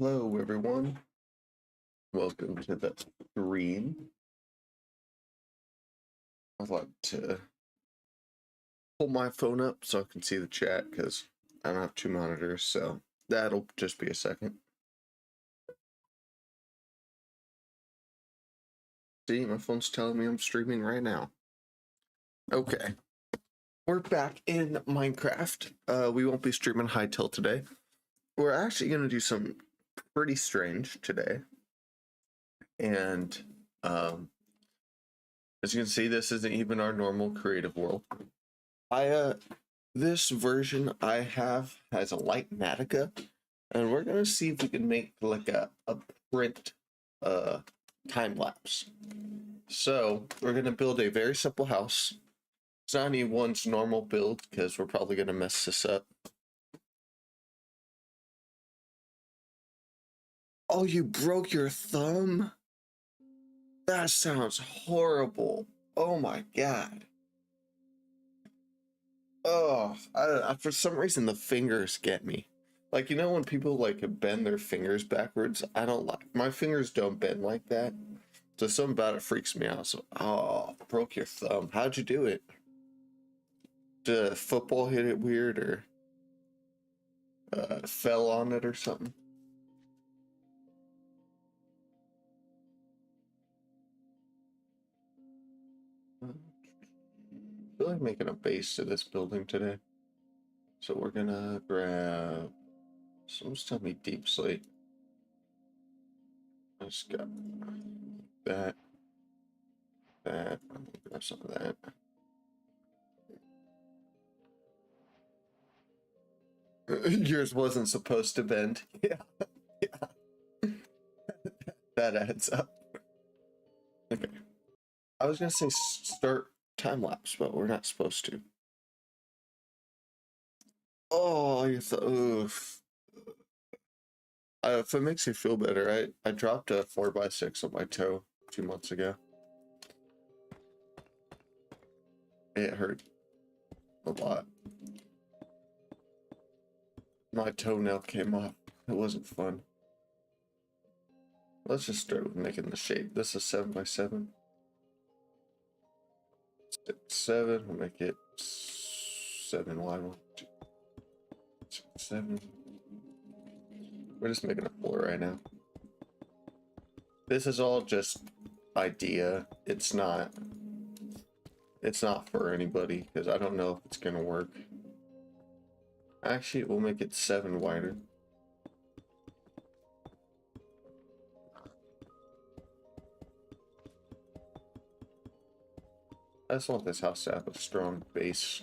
Hello, everyone. Welcome to the stream. I'd like to pull my phone up so I can see the chat because I don't have two monitors, so that'll just be a second. See, my phone's telling me I'm streaming right now. Okay. We're back in Minecraft. We won't be streaming Hytale today. We're actually going to do some pretty strange today. And as you can see, this isn't even our normal creative world. This version I have has a Lightmatica, and we're gonna see if we can make like a print time lapse. So we're gonna build a very simple house. It's not anyone's normal build because we're probably gonna mess this up. Oh, you broke your thumb? That sounds horrible. Oh my god. Oh, for some reason the fingers get me. Like, you know when people like bend their fingers backwards? I don't like, my fingers don't bend like that. So something about it freaks me out. So, oh, broke your thumb. How'd you do it? Did a football hit it weird or fell on it or something? I feel like making a base to this building today. So we're gonna grab, someone's telling me deep slate. I just got that. I'm gonna grab some of that. Yours wasn't supposed to bend. Yeah. That adds up. Okay. I was gonna say start time lapse, but we're not supposed to. Oh, you thought, oof. If it makes you feel better, I dropped a 4x6 on my toe 2 months ago. It hurt a lot. My toenail came off. It wasn't fun. Let's just start with making the shape. This is 7x7. 6, 7. We'll make it 7 wide. 1, 2, 6, 7. We're just making a floor right now. This is all just idea. It's not for anybody because I don't know if it's gonna work. Actually, we'll make it 7 wider. I just want this house to have a strong base.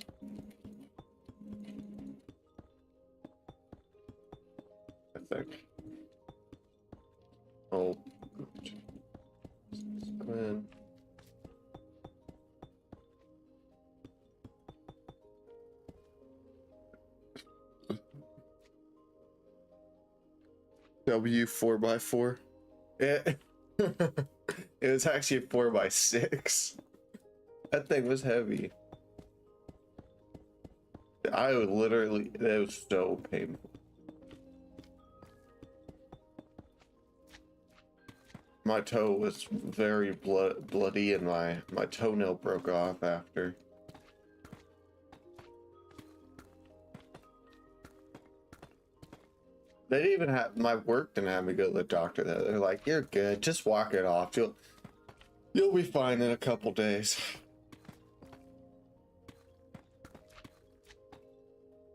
I think. Oh, Glenn. W 4x4. It was actually a 4x6. That thing was heavy. I would literally, it was so painful. My toe was very bloody and my toenail broke off after. They didn't even have, my work didn't have me go to the doctor though. They're like, you're good, just walk it off. You'll be fine in a couple days.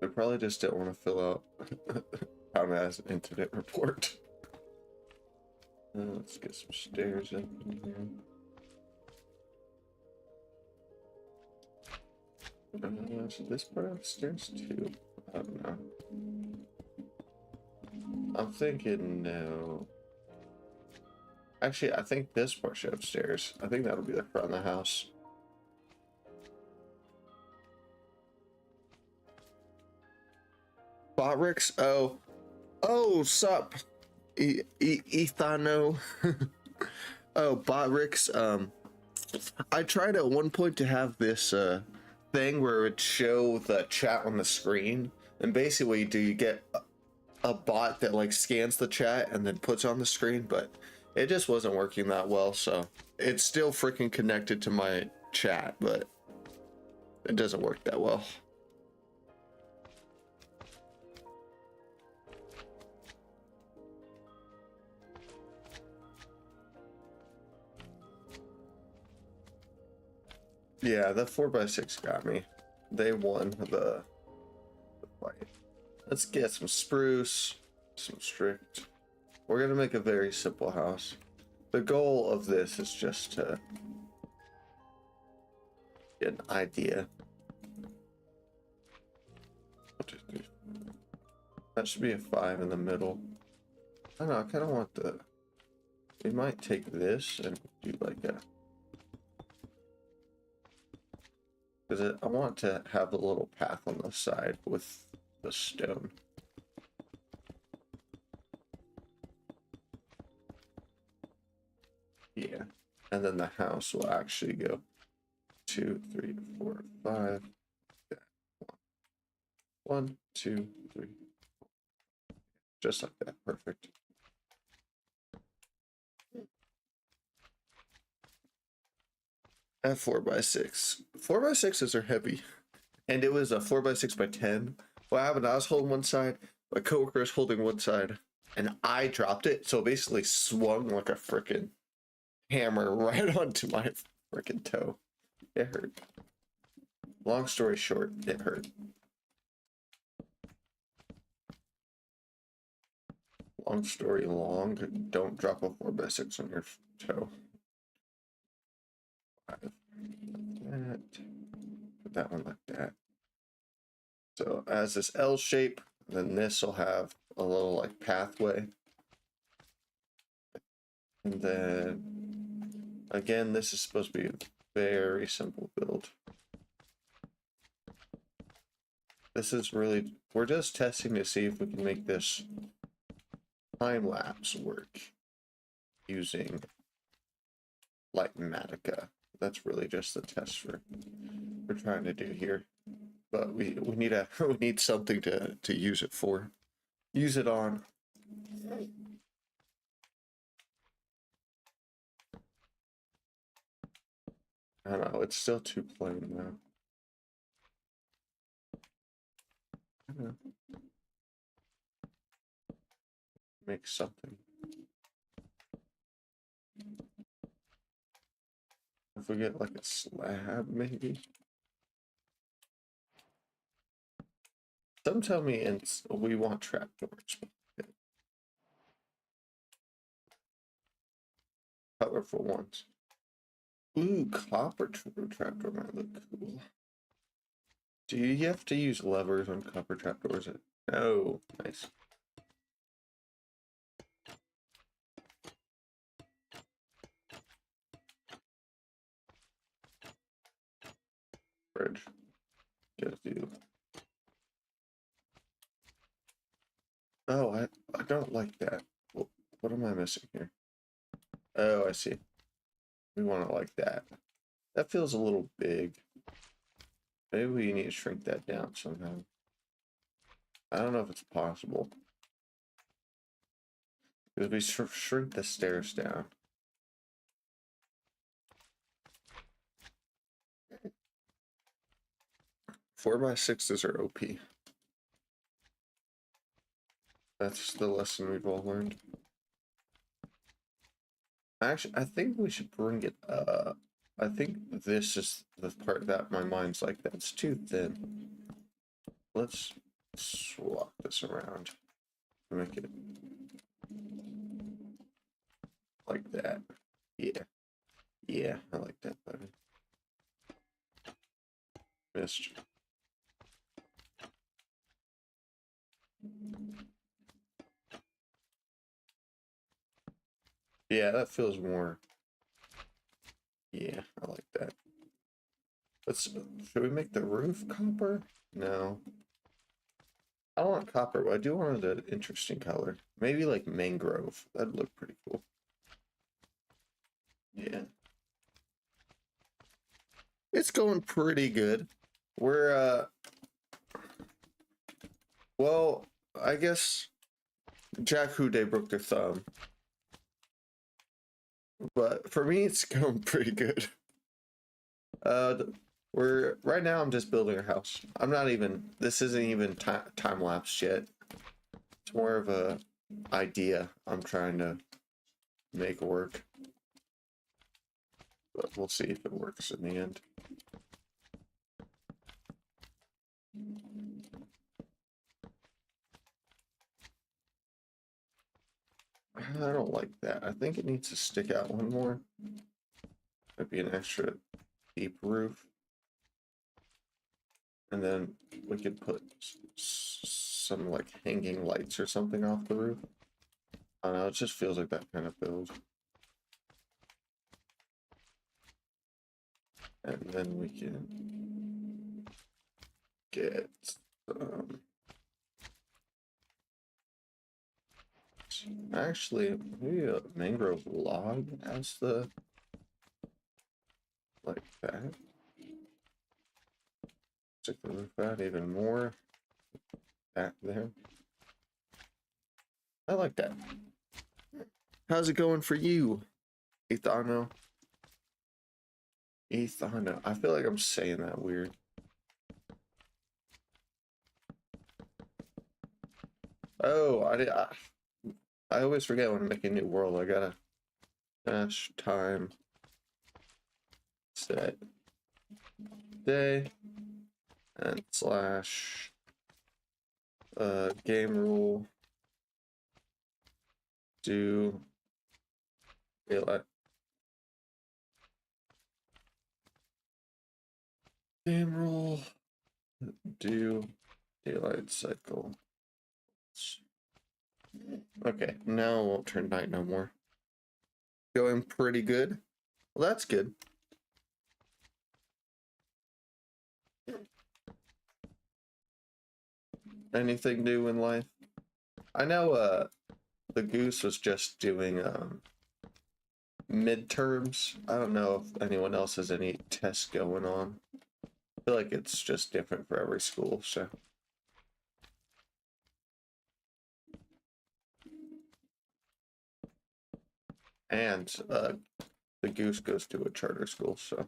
They probably just didn't want to fill out as an incident report. Let's get some stairs up in here. So this part of the stairs too? I don't know. I'm thinking no. Actually, I think this part should have stairs. I think that'll be the front of the house. Botrix? Oh, sup? Ethano. Oh, Botrix. I tried at one point to have this thing where it would show the chat on the screen, and basically what you do, you get a bot that like scans the chat and then puts on the screen, but it just wasn't working that well. So it's still freaking connected to my chat, but it doesn't work that well. Yeah, the 4x6 got me. They won the fight. Let's get some spruce, some strict. We're gonna make a very simple house. The goal of this is just to get an idea. That should be a 5 in the middle. I don't know, I kind of want the... We might take this and do like a... Because I want to have a little path on the side with the stone. Yeah, and then the house will actually go 2, 3, 4, 5. 1, 2, 3. Just like that, perfect. At 4x6. 4x6s are heavy. And it was a 4x6x10. What happened? I was holding one side, my coworker was holding one side, and I dropped it. So it basically swung like a freaking hammer right onto my freaking toe. It hurt. Long story short, it hurt. Long story long, don't drop a 4x6 on your toe. 5. Like that. Put that one like that. So as this L shape, then this will have a little like pathway. And then again, this is supposed to be a very simple build. This is really, we're just testing to see if we can make this time lapse work using Litematica. That's really just the test we're trying to do here. But we need a we need something to use it for. Use it on. I don't know, it's still too plain now. Make something. If we get like a slab, maybe. Some tell me we want trapdoors. Colorful ones. Ooh, copper trapdoor might look cool. Do you have to use levers on copper trapdoors? No. Nice. Bridge. Just do. Oh, I don't like that. What am I missing here? Oh, I see. We want it like that. That feels a little big. Maybe we need to shrink that down somehow. I don't know if it's possible. Because we shrink the stairs down. Four by sixes are OP. That's the lesson we've all learned. Actually, I think we should bring it up. I think this is the part that my mind's like, that's too thin. Let's swap this around. Make it like that. Yeah. Yeah, I like that better. Missed. Yeah, that feels more. Yeah, I like that. Should we make the roof copper? No. I don't want copper, but I do want an interesting color. Maybe like mangrove. That'd look pretty cool. Yeah. It's going pretty good. We're well, I guess Jack Who Day broke their thumb. But for me, it's going pretty good. We're right now. I'm just building a house. I'm not even. This isn't even time lapse yet. It's more of a idea I'm trying to make work. But we'll see if it works in the end. I don't like that. I think it needs to stick out one more. Might be an extra deep roof. And then we could put some like hanging lights or something off the roof. I don't know, it just feels like that kind of build. And then we can get actually maybe a mangrove log as the like that. Stick the roof out even more. That there. I like that. How's it going for you, Ethano? Ethano. I feel like I'm saying that weird. Oh, I always forget when I make a new world. I gotta dash time set day and slash game rule do daylight game rule do daylight cycle. Okay, now it won't turn night no more. Going pretty good. Well, that's good. Anything new in life? I know the goose was just doing midterms. I don't know if anyone else has any tests going on. I feel like it's just different for every school, so. And the goose goes to a charter school, so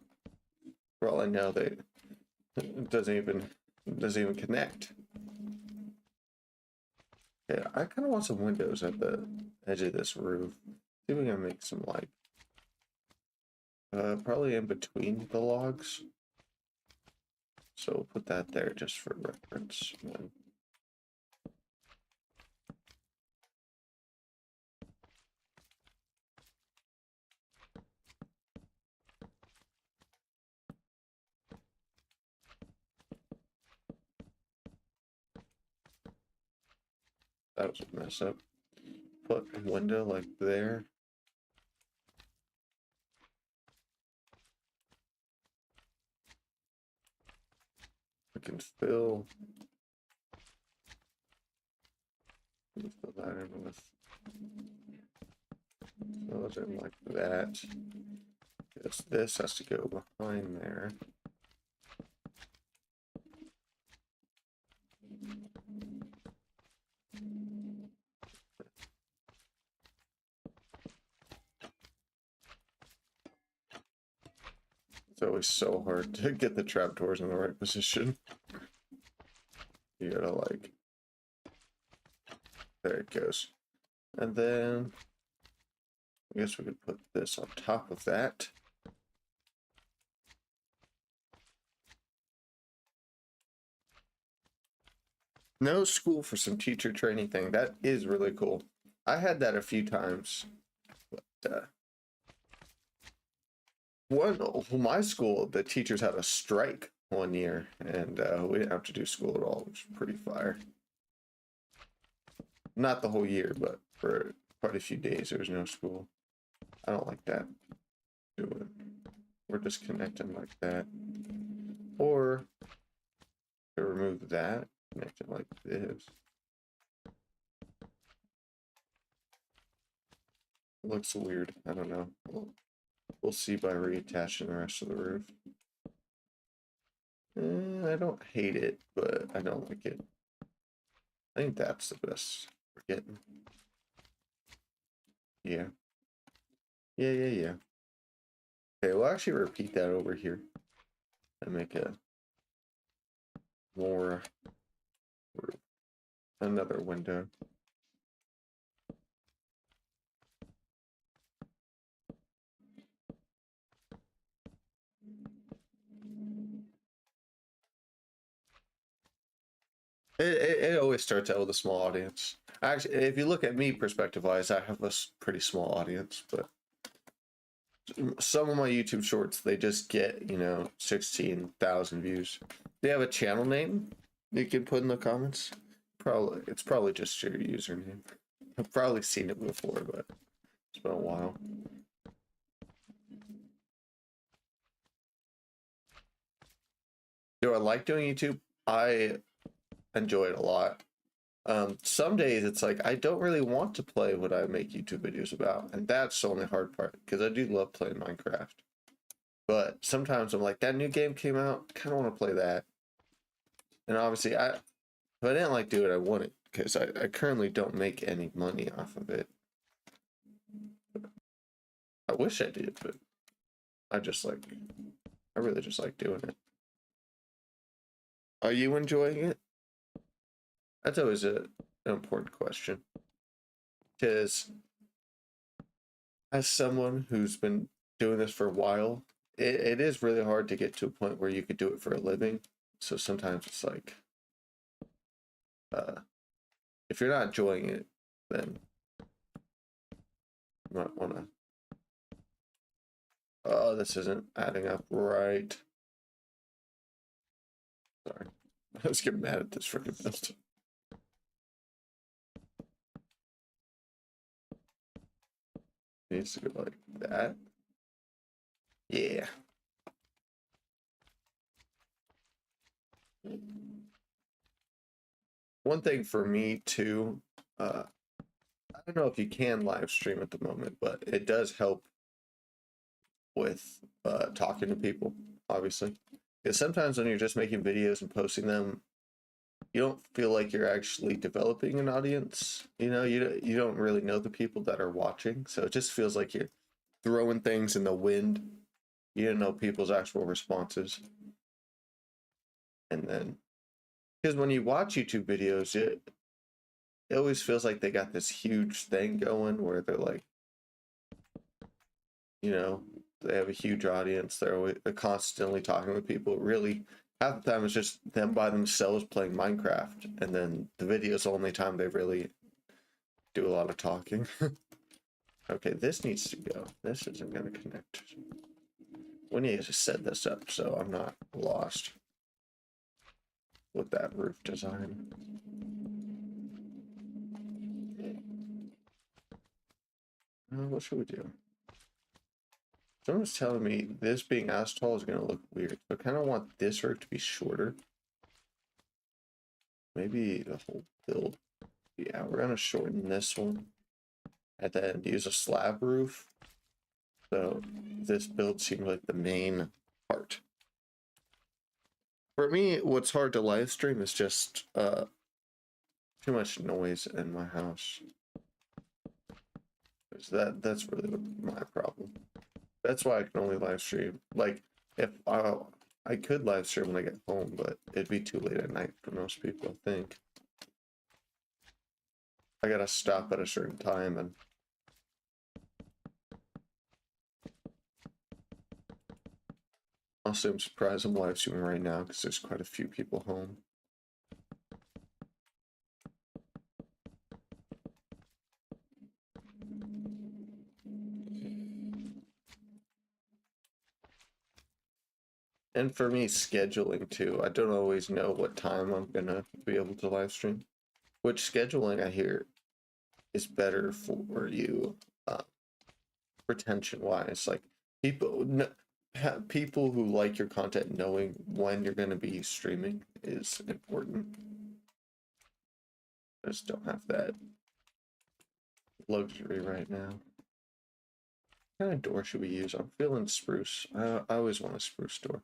for all I know, it doesn't even connect. Yeah, I kind of want some windows at the edge of this roof. See if we can make some like probably in between the logs. So we'll put that there just for reference. And that was a mess up. Put a window like there. We can fill that in with fill it in like that. This has to go behind there. It's always so hard to get the trapdoors in the right position. You gotta like, there it goes. And then I guess we could put this on top of that. No school for some teacher training thing. That is really cool. I had that a few times. But, my school, the teachers had a strike one year, and we didn't have to do school at all, which was pretty fire. Not the whole year, but for quite a few days there was no school. I don't like that. Do it. We're just connecting like that. Or to remove that, connect it like this. It looks weird. I don't know. We'll see by reattaching the rest of the roof. I don't hate it, but I don't like it. I think that's the best Forgetting. Yeah. Yeah. Okay, we'll actually repeat that over here and make a more another window. It always starts out with a small audience. Actually, if you look at me perspective-wise, I have a pretty small audience, but some of my YouTube shorts, they just get, 16,000 views. They have a channel name you can put in the comments. It's probably just your username. I've probably seen it before, but it's been a while. Do I like doing YouTube? I enjoy it a lot. Some days it's like I don't really want to play what I make YouTube videos about, and that's the only hard part because I do love playing Minecraft. But sometimes I'm like, that new game came out, kind of want to play that. And obviously, if I didn't like do it, I wouldn't, because I currently don't make any money off of it. I wish I did, but I really just like doing it. Are you enjoying it? That's always an important question. Because as someone who's been doing this for a while, it is really hard to get to a point where you could do it for a living. So sometimes it's like, if you're not enjoying it, then you might want to. Oh, this isn't adding up right. Sorry. I was getting mad at this freaking build. Needs to go like that. Yeah. One thing for me too, I don't know if you can live stream at the moment, but it does help with talking to people, obviously. Because sometimes when you're just making videos and posting them, you don't feel like you're actually developing an audience. You don't really know the people that are watching, so it just feels like you're throwing things in the wind. You don't know people's actual responses. And then, because when you watch YouTube videos, it always feels like they got this huge thing going where they're like, they have a huge audience. They're constantly talking with people. Really, half the time it's just them by themselves playing Minecraft, and then the video is the only time they really do a lot of talking. Okay, this needs to go. This isn't going to connect. We need to set this up so I'm not lost with that roof design. What should we do? Someone's telling me this being as tall is going to look weird. I kind of want this roof to be shorter. Maybe the whole build. Yeah, we're going to shorten this one. And then use a slab roof. So this build seems like the main part. For me, what's hard to live stream is just too much noise in my house. That's really my problem. That's why I can only live stream. Like, if I could live stream when I get home, but it'd be too late at night for most people, I think. I gotta stop at a certain time and also I'm surprised I'm live streaming right now because there's quite a few people home. And for me, scheduling too. I don't always know what time I'm gonna be able to live stream. Which scheduling I hear is better for you, retention wise. Like people who like your content knowing when you're gonna be streaming is important. I just don't have that luxury right now. What kind of door should we use? I'm feeling spruce. I always want a spruce door.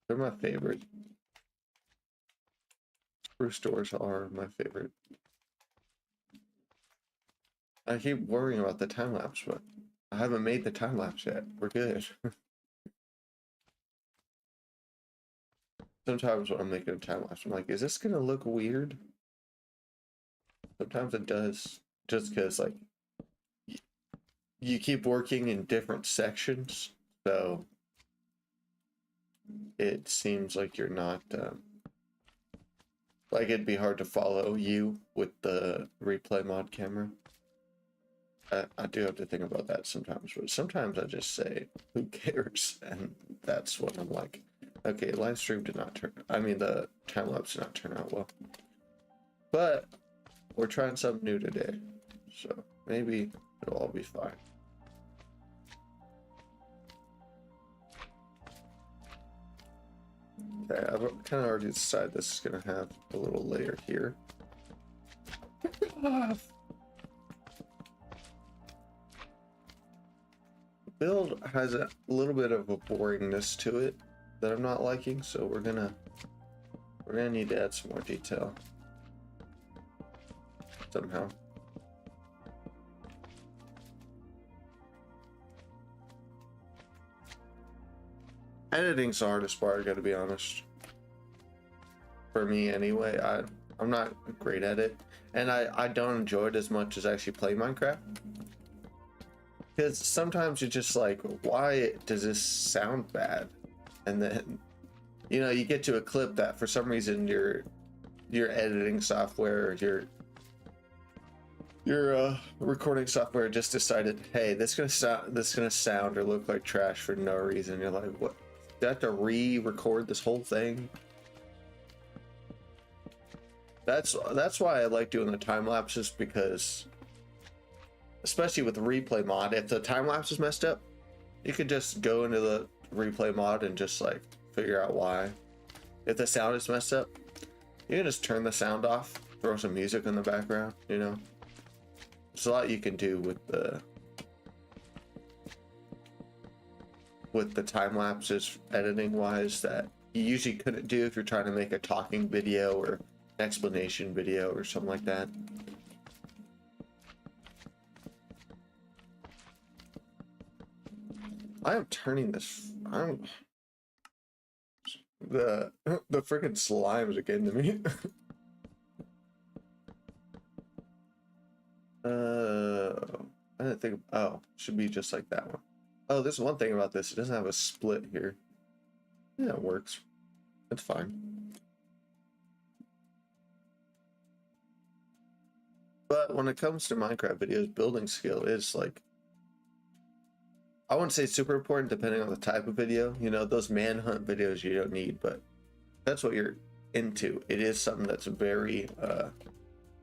They're my favorite. Roost doors are my favorite. I keep worrying about the time lapse, but I haven't made the time lapse yet. We're good. Sometimes when I'm making a time lapse, I'm like, is this gonna look weird? Sometimes it does, just because like you keep working in different sections, so it seems like you're not like it'd be hard to follow you with the replay mod camera. I do have to think about that sometimes, but sometimes I just say, who cares? And that's what I'm like, okay, live stream did not turn, I mean, the time lapse did not turn out well. But we're trying something new today, so maybe it'll all be fine. Okay, I've kind of already decided this is going to have a little layer here. Build has a little bit of a boringness to it that I'm not liking, so we're gonna need to add some more detail somehow. Editing's the hardest part, I gotta be honest. For me anyway, I'm not great at it, and I don't enjoy it as much as actually play Minecraft. Because sometimes you're just like, why does this sound bad? And then, you know, you get to a clip that for some reason your editing software, your recording software just decided, hey, this gonna sound or look like trash for no reason. You're like, what? Do I have to re-record this whole thing? That's why I like doing the time lapses, because especially with the replay mod, if the time lapse is messed up, you could just go into the replay mod and just like figure out why. If the sound is messed up, you can just turn the sound off, throw some music in the background, you know. There's a lot you can do with the time lapses editing wise that you usually couldn't do if you're trying to make a talking video or explanation video or something like that. I am turning this. The freaking slimes are getting to me. I didn't think. Oh, should be just like that one. Oh, there's one thing about this. It doesn't have a split here. Yeah, it works. It's fine. But when it comes to Minecraft videos, building skill is like, I wouldn't say super important depending on the type of video. You know, those manhunt videos you don't need, but that's what you're into. It is something that's very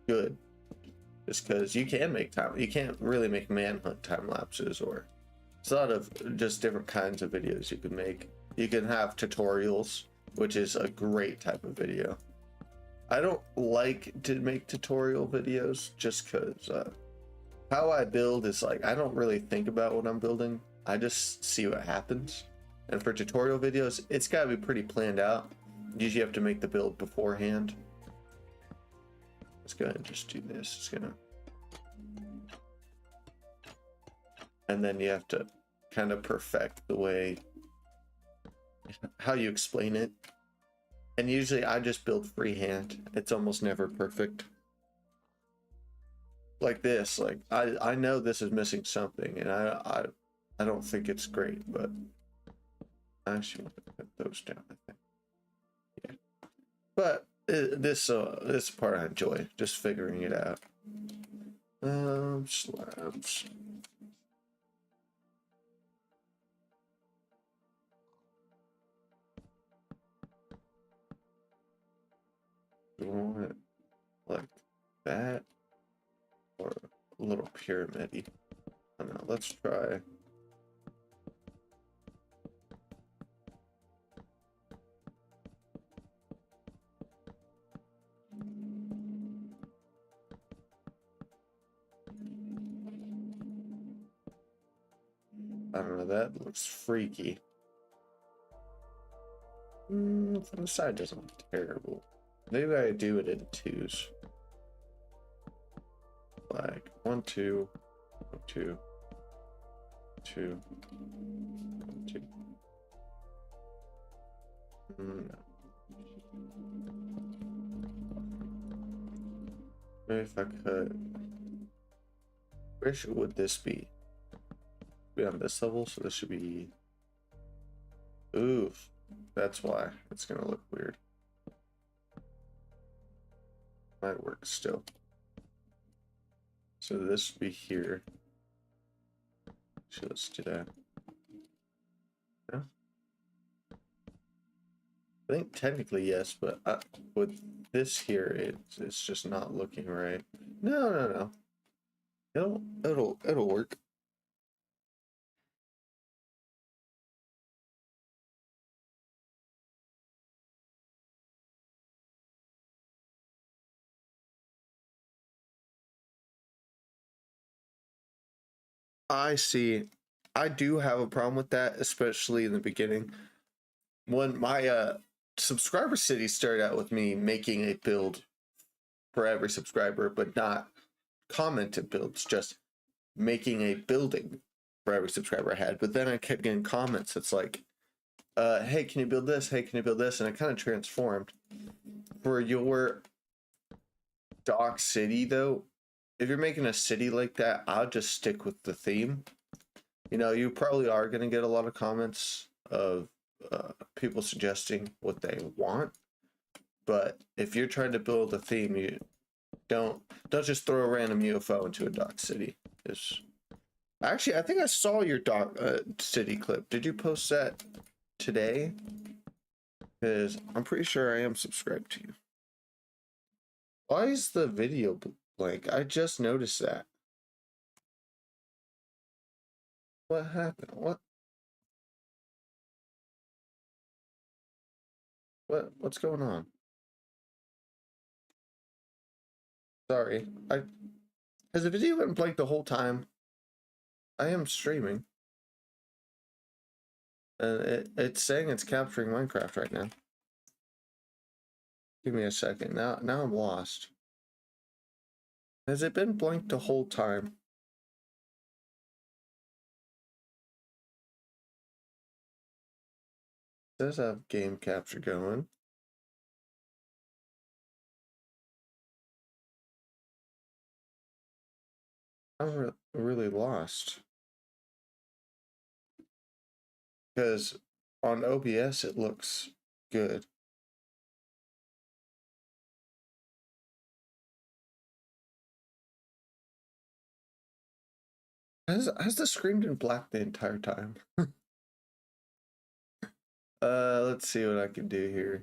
good. Just because you can make time, you can't really make manhunt time lapses, or it's a lot of just different kinds of videos you can make. You can have tutorials, which is a great type of video. I don't like to make tutorial videos just because how I build is like, I don't really think about what I'm building. I just see what happens. And for tutorial videos, it's got to be pretty planned out. Usually you have to make the build beforehand. Let's go ahead and just do this. It's gonna, and then you have to kind of perfect the way how you explain it. And usually I just build freehand. It's almost never perfect. Like this, like I know this is missing something, and I don't think it's great, but I actually want to put those down, I think. Yeah, but this part I enjoy, just figuring it out. Slabs. You want it like that, or a little pyramid-y? I don't know. Let's try. I don't know, that looks freaky. From the side doesn't look terrible. Maybe I do it in twos. Like 1, 2, 2, 2, 2. No. Maybe if I could. Where would this be? Be on this level, so this should be. Oof. That's why it's gonna look weird. Might work still. So this would be here. So let's do that. Yeah. I think technically yes, but with this here, it's just not looking right. No. It'll work. I see. I do have a problem with that, especially in the beginning. When my subscriber city started out with me making a build for every subscriber, but not commented builds, just making a building for every subscriber I had. But then I kept getting comments. It's like, hey, can you build this? Hey, can you build this? And it kind of transformed. For your Dock City, though, if you're making a city like that, I'll just stick with the theme. You know, you probably are going to get a lot of comments of people suggesting what they want. But if you're trying to build a theme, you don't just throw a random UFO into a Dock City. Actually, I think I saw your Dock City clip. Did you post that today? Because I'm pretty sure I am subscribed to you. Why is the video blank? I just noticed that. What happened? What's going on? Sorry. Has the video been blank the whole time? I am streaming. And it's saying it's capturing Minecraft right now. Give me a second. Now I'm lost. Has it been blank the whole time? It does have game capture going. I'm really lost. Because on OBS it looks good. Has the screen been black the entire time? Let's see what I can do here.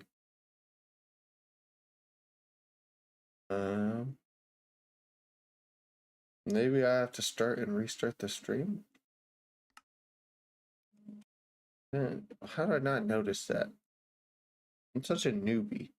Maybe I have to start and restart the stream. Man, how did I not notice that? I'm such a newbie.